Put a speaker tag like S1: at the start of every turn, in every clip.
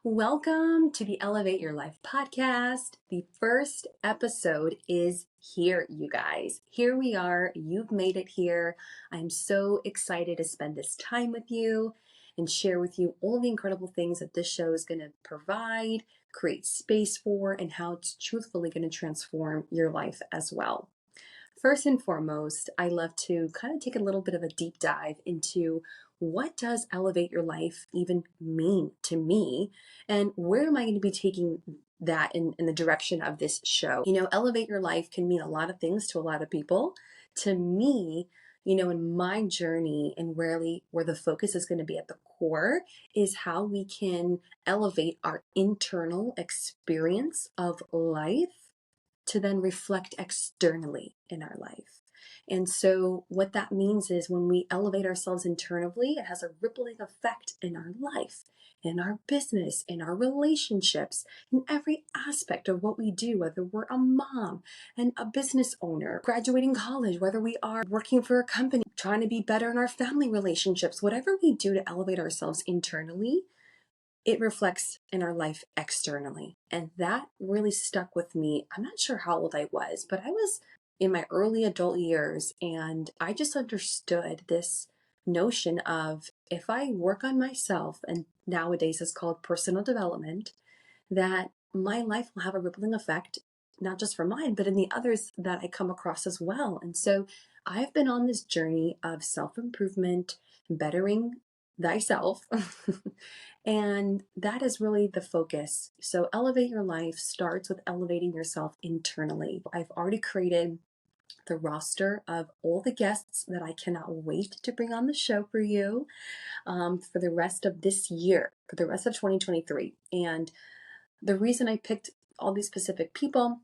S1: Welcome to the Elevate Your Life podcast. The first episode is here, you guys. Here we are. You've made it here. I'm so excited to spend this time with you and share with you all the incredible things that this show is going to provide, create space for, and how it's truthfully going to transform your life as well. First and foremost, I love to kind of take a little bit of a deep dive into what does elevate your life even mean to me, and where am I going to be taking that in the direction of this show. Elevate your life can mean a lot of things to a lot of people. To me, in my journey and really where the focus is going to be at the core is how we can elevate our internal experience of life to then reflect externally in our life. And so what that means is when we elevate ourselves internally, it has a rippling effect in our life, in our business, in our relationships, in every aspect of what we do, whether we're a mom and a business owner, graduating college, whether we are working for a company, trying to be better in our family relationships, whatever we do to elevate ourselves internally, it reflects in our life externally. And that really stuck with me. I'm not sure how old I was, but I was in my early adult years, and I just understood this notion of if I work on myself, and nowadays it's called personal development, that my life will have a rippling effect, not just for mine, but in the others that I come across as well. And so I've been on this journey of self-improvement, bettering thyself. And that is really the focus. So elevate your life starts with elevating yourself internally. I've already created the roster of all the guests that I cannot wait to bring on the show for you for the rest of this year, for the rest of 2023. And the reason I picked all these specific people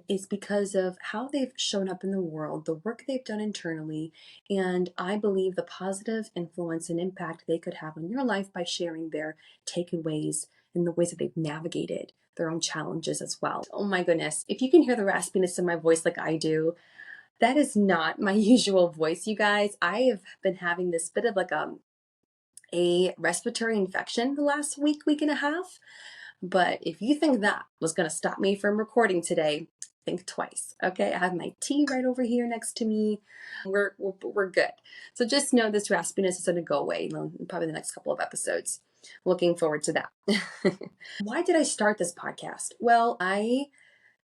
S1: is because of how they've shown up in the world, the work they've done internally, and I believe the positive influence and impact they could have on your life by sharing their takeaways and the ways that they've navigated their own challenges as well. Oh my goodness, if you can hear the raspiness in my voice like I do, that is not my usual voice, you guys. I have been having this bit of like a respiratory infection the last week and a half. But if you think that was going to stop me from recording today, think twice. Okay, I have my tea right over here next to me. We're good. So just know this raspiness is going to go away in probably the next couple of episodes. Looking forward to that. Why did I start this podcast? Well, I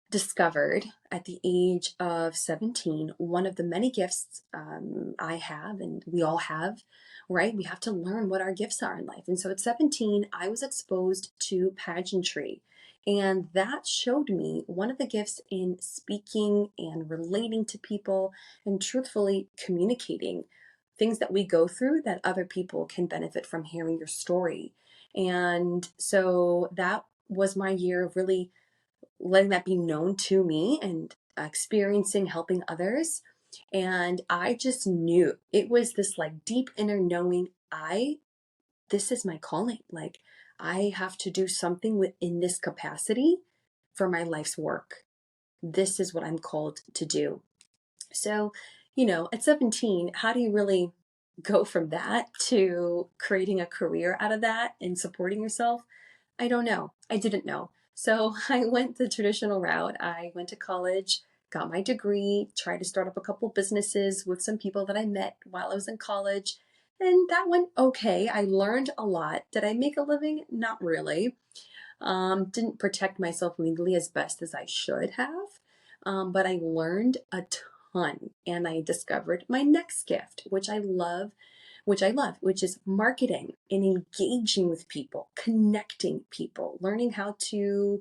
S1: discovered at the age of 17 one of the many gifts I have, and we all have, right? We have to learn what our gifts are in life. And so at 17, I was exposed to pageantry. And that showed me one of the gifts in speaking and relating to people and truthfully communicating things that we go through that other people can benefit from hearing your story. And so that was my year of really letting that be known to me and experiencing helping others. And I just knew it was this like deep inner knowing, this is my calling. Like I have to do something within this capacity for my life's work. This is what I'm called to do. So, at 17, how do you really go from that to creating a career out of that and supporting yourself? I don't know. I didn't know. So I went the traditional route. I went to college, got my degree, tried to start up a couple businesses with some people that I met while I was in college. And that went okay. I learned a lot. Did I make a living? Not really. Didn't protect myself legally as best as I should have. But I learned a ton, and I discovered my next gift, which is marketing and engaging with people, connecting people, learning how to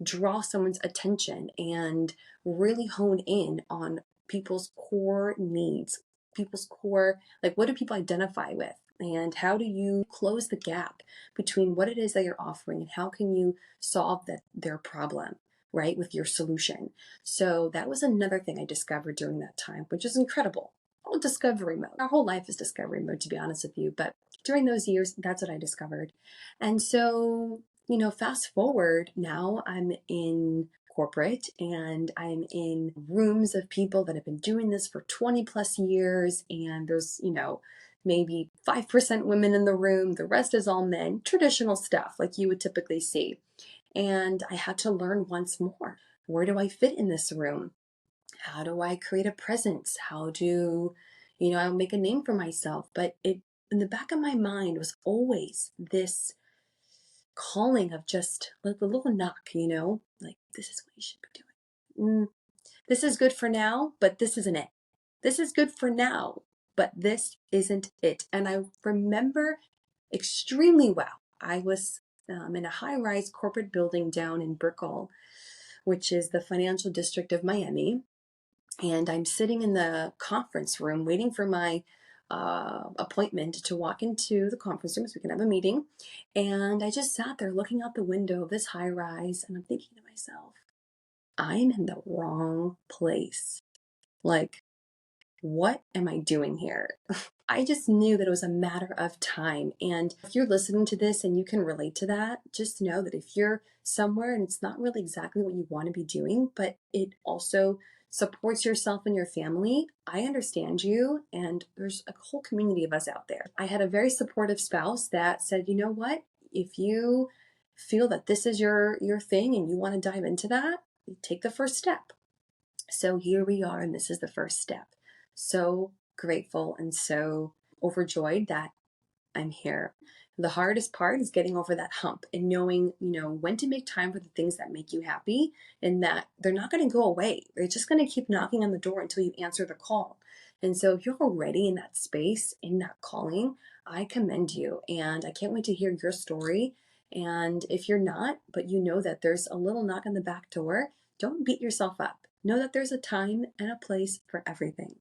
S1: draw someone's attention and really hone in on people's core needs, people's core, like what do people identify with? And how do you close the gap between what it is that you're offering and how can you solve their problem, right, with your solution? So that was another thing I discovered during that time, which is incredible. All discovery mode. Our whole life is discovery mode, to be honest with you. But during those years, that's what I discovered. And so, fast forward, now I'm in corporate and I'm in rooms of people that have been doing this for 20 plus years. And there's, maybe 5% women in the room, the rest is all men, traditional stuff like you would typically see. And I had to learn once more. Where do I fit in this room? How do I create a presence? How do, I make a name for myself? But it, in the back of my mind, was always this calling of just like a little knock, like this is what you should be doing. This is good for now, but this isn't it. This is good for now, but this isn't it. And I remember extremely well. I was in a high-rise corporate building down in Brickell, which is the financial district of Miami. And I'm sitting in the conference room waiting for my appointment to walk into the conference room so we can have a meeting. And I just sat there looking out the window of this high rise, and I'm thinking to myself, I'm in the wrong place. Like, what am I doing here? I just knew that it was a matter of time. And if you're listening to this and you can relate to that, just know that if you're somewhere and it's not really exactly what you want to be doing, but it also supports yourself and your family, I understand you. And there's a whole community of us out there. I had a very supportive spouse that said, you know what? If you feel that this is your thing and you want to dive into that, take the first step. So here we are, and this is the first step. So grateful and so overjoyed that I'm here. The hardest part is getting over that hump and knowing, when to make time for the things that make you happy and that they're not going to go away. They're just going to keep knocking on the door until you answer the call. And so if you're already in that space, in that calling, I commend you. And I can't wait to hear your story. And if you're not, but you know that there's a little knock on the back door, don't beat yourself up. Know that there's a time and a place for everything,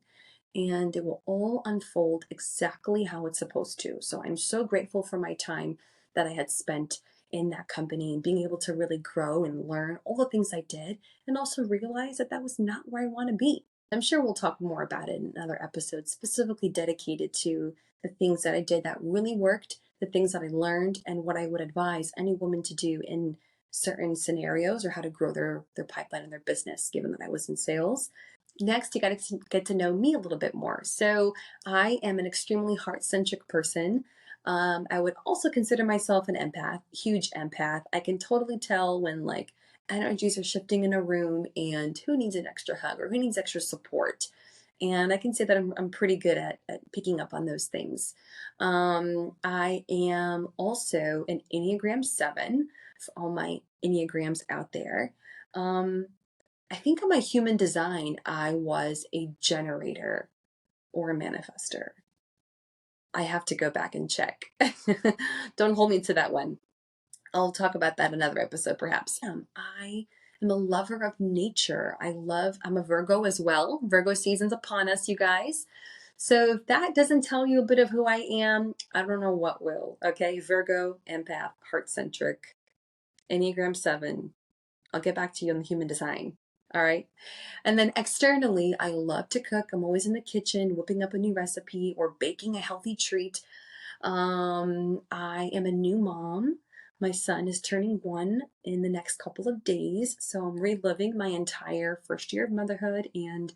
S1: and it will all unfold exactly how it's supposed to. So I'm so grateful for my time that I had spent in that company and being able to really grow and learn all the things I did, and also realize that that was not where I want to be. I'm sure we'll talk more about it in another episode, specifically dedicated to the things that I did that really worked, the things that I learned, and what I would advise any woman to do in certain scenarios, or how to grow their pipeline and their business, given that I was in sales. Next, you got to get to know me a little bit more. So I am an extremely heart-centric person. I would also consider myself an empath, huge empath. I can totally tell when like energies are shifting in a room and who needs an extra hug or who needs extra support. And I can say that I'm pretty good at picking up on those things. I am also an Enneagram 7 for all my Enneagrams out there. I think on my human design, I was a generator or a manifester. I have to go back and check. Don't hold me to that one. I'll talk about that in another episode, perhaps. I am a lover of nature. I'm a Virgo as well. Virgo season's upon us, you guys. So if that doesn't tell you a bit of who I am, I don't know what will. Okay, Virgo, empath, heart-centric, Enneagram 7. I'll get back to you on the human design. All right. And then externally, I love to cook. I'm always in the kitchen, whipping up a new recipe or baking a healthy treat. I am a new mom. My son is turning 1 in the next couple of days. So I'm reliving my entire first year of motherhood and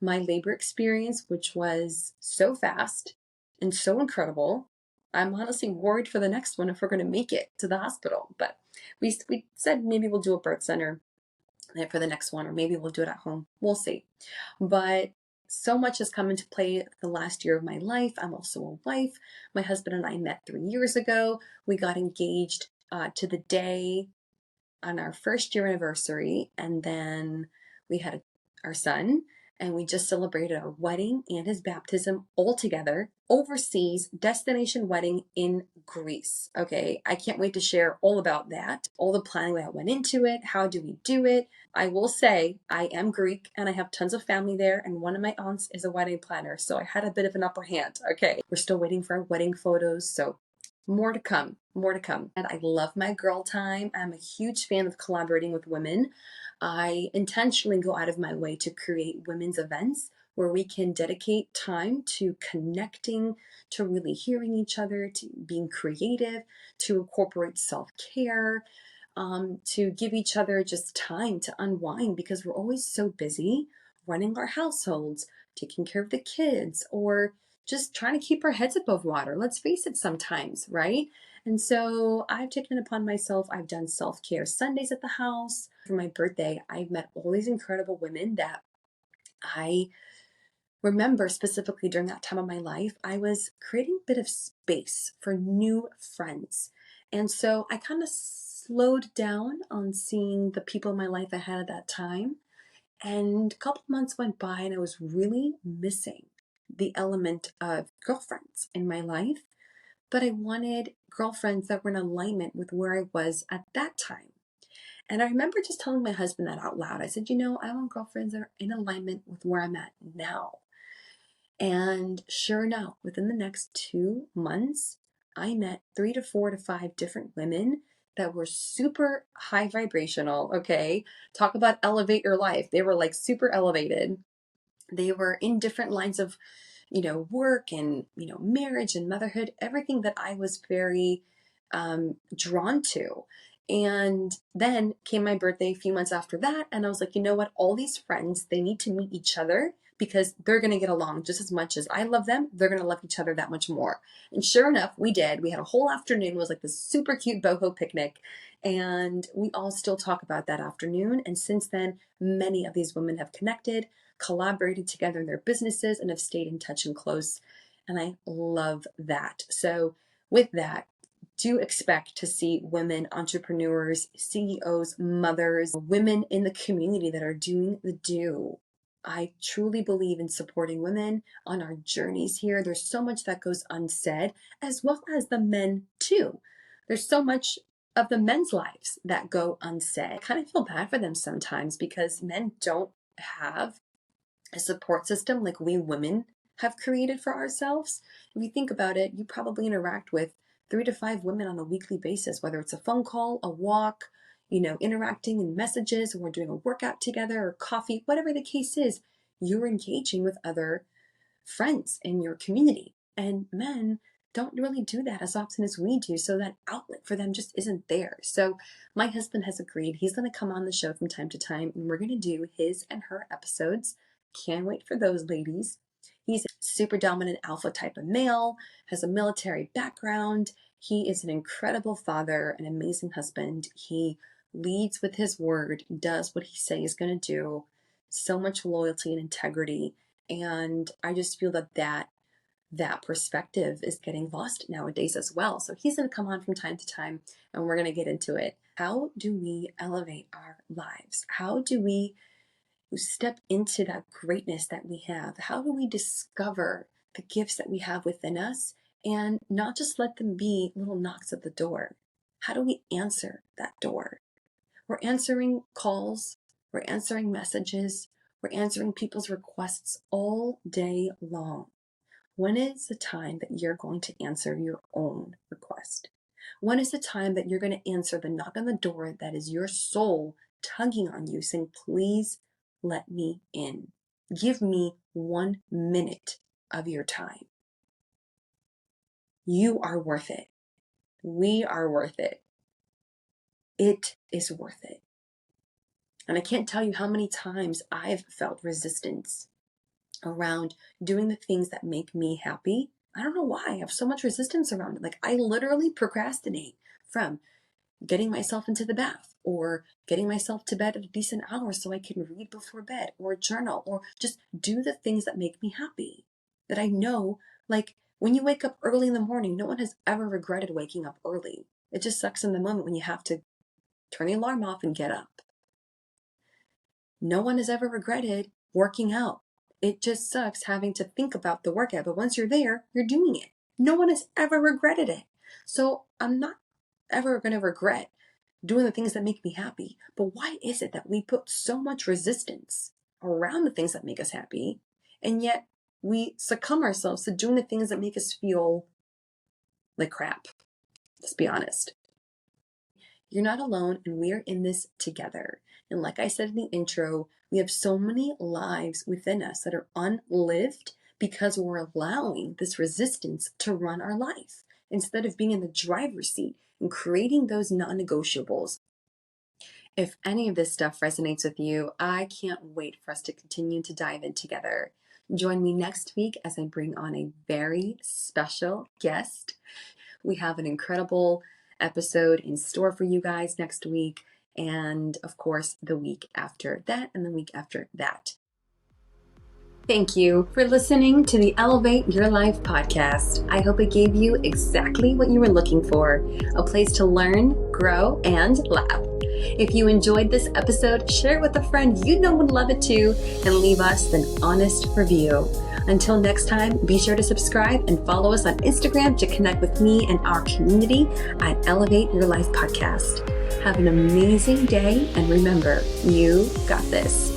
S1: my labor experience, which was so fast and so incredible. I'm honestly worried for the next one if we're going to make it to the hospital. But we said maybe we'll do a birth center for the next one, or maybe we'll do it at home. We'll see. But so much has come into play the last year of my life. I'm also a wife. My husband and I met 3 years ago. We got engaged to the day on our first year anniversary, and then we had our son, and we just celebrated our wedding and his baptism all together, overseas, destination wedding in Greece. Okay, I can't wait to share all about that, all the planning that went into it. How do we do it? I will say I am Greek and I have tons of family there, and one of my aunts is a wedding planner, so I had a bit of an upper hand. Okay, we're still waiting for our wedding photos, so more to come, more to come. And I love my girl time. I'm a huge fan of collaborating with women. I intentionally go out of my way to create women's events where we can dedicate time to connecting, to really hearing each other, to being creative, to incorporate self-care, to give each other just time to unwind, because we're always so busy running our households, taking care of the kids, or just trying to keep our heads above water. Let's face it sometimes, right? And so I've taken it upon myself. I've done self-care Sundays at the house. For my birthday, I've met all these incredible women that I remember specifically during that time of my life, I was creating a bit of space for new friends. And so I kind of slowed down on seeing the people in my life I had at that time. And a couple months went by and I was really missing the element of girlfriends in my life. But I wanted girlfriends that were in alignment with where I was at that time. And I remember just telling my husband that out loud. I said, I want girlfriends that are in alignment with where I'm at now. And sure enough, within the next 2 months, I met 3 to 4 to 5 different women that were super high vibrational. Okay. Talk about elevate your life. They were like super elevated. They were in different lines of, work and, marriage and motherhood, everything that I was very drawn to. And then came my birthday a few months after that. And I was like, you know what? All these friends, they need to meet each other because they're going to get along just as much as I love them. They're going to love each other that much more. And sure enough, we did. We had a whole afternoon. It was like this super cute boho picnic. And we all still talk about that afternoon. And since then, many of these women have connected, collaborated together in their businesses, and have stayed in touch and close. And I love that. So with that, do expect to see women entrepreneurs, CEOs, mothers, women in the community that are doing the do. I truly believe in supporting women on our journeys here. There's so much that goes unsaid, as well as the men too. There's so much of the men's lives that go unsaid. I kind of feel bad for them sometimes because men don't have a support system like we women have created for ourselves. If you think about it, you probably interact with 3 to 5 women on a weekly basis, whether it's a phone call, a walk, interacting in messages, or doing a workout together or coffee, whatever the case is, you're engaging with other friends in your community. And men don't really do that as often as we do. So that outlet for them just isn't there. So my husband has agreed he's going to come on the show from time to time and we're going to do his and her episodes. Can't wait for those ladies. He's a super dominant alpha type of male, has a military background. He is an incredible father, an amazing husband. He leads with his word, does what he says he's going to do. So much loyalty and integrity. And I just feel that perspective is getting lost nowadays as well. So he's going to come on from time to time and we're going to get into it. How do we elevate our lives? How do we step into that greatness that we have? How do we discover the gifts that we have within us and not just let them be little knocks at the door? How do we answer that door? We're answering calls, we're answering messages, we're answering people's requests all day long. When is the time that you're going to answer your own request? When is the time that you're going to answer the knock on the door that is your soul tugging on you, saying, please let me in. Give me 1 minute of your time. You are worth it. We are worth it. It is worth it. And I can't tell you how many times I've felt resistance around doing the things that make me happy. I don't know why. I have so much resistance around it. Like I literally procrastinate from getting myself into the bath or getting myself to bed at a decent hour so I can read before bed or journal or just do the things that make me happy. That I know, like when you wake up early in the morning, no one has ever regretted waking up early. It just sucks in the moment when you have to turn the alarm off and get up. No one has ever regretted working out. It just sucks having to think about the workout, but once you're there, you're doing it. No one has ever regretted it. So I'm not ever going to regret doing the things that make me happy. But why is it that we put so much resistance around the things that make us happy, and yet we succumb ourselves to doing the things that make us feel like crap? Let's be honest. You're not alone, and we are in this together. And like I said in the intro, we have so many lives within us that are unlived because we're allowing this resistance to run our life instead of being in the driver's seat and creating those non-negotiables. If any of this stuff resonates with you, I can't wait for us to continue to dive in together. Join me next week as I bring on a very special guest. We have an incredible episode in store for you guys next week, and of course, the week after that, and the week after that. Thank you for listening to the Elevate Your Life podcast. I hope it gave you exactly what you were looking for, a place to learn, grow, and laugh. If you enjoyed this episode, share it with a friend you know would love it too, and leave us an honest review. Until next time, be sure to subscribe and follow us on Instagram to connect with me and our community at Elevate Your Life Podcast. Have an amazing day, and remember, you got this.